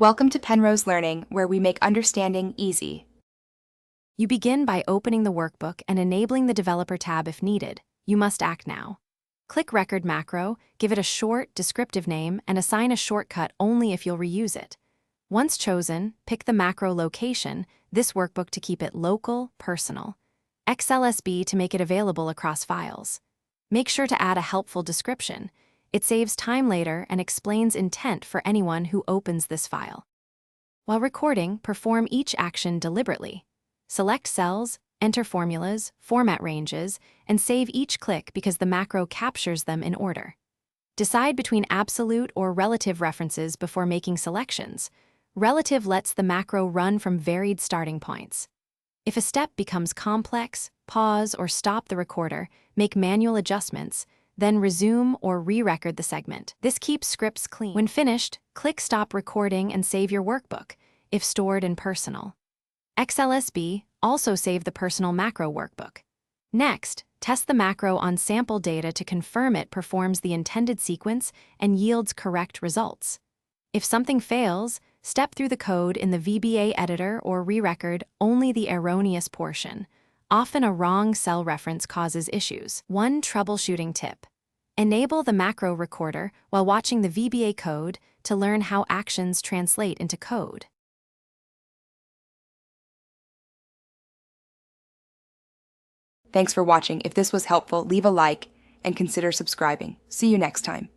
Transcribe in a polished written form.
Welcome to Penrose Learning, where we make understanding easy. You begin by opening the workbook and enabling the Developer tab if needed. You must act now. Click Record Macro, give it a short, descriptive name, and assign a shortcut only if you'll reuse it. Once chosen, pick the macro location, this workbook to keep it local, personal. XLSB to make it available across files. Make sure to add a helpful description. It saves time later and explains intent for anyone who opens this file. While recording, perform each action deliberately. Select cells, enter formulas, format ranges, and save each click because the macro captures them in order. Decide between absolute or relative references before making selections. Relative lets the macro run from varied starting points. If a step becomes complex, pause or stop the recorder, make manual adjustments, then resume or re-record the segment. This keeps scripts clean. When finished, click Stop Recording and save your workbook, if stored in Personal. XLSB also save the Personal Macro workbook. Next, test the macro on sample data to confirm it performs the intended sequence and yields correct results. If something fails, step through the code in the VBA editor or re-record only the erroneous portion. Often a wrong cell reference causes issues. One troubleshooting tip. Enable the macro recorder while watching the VBA code to learn how actions translate into code. Thanks for watching. If this was helpful, leave a like and consider subscribing. See you next time.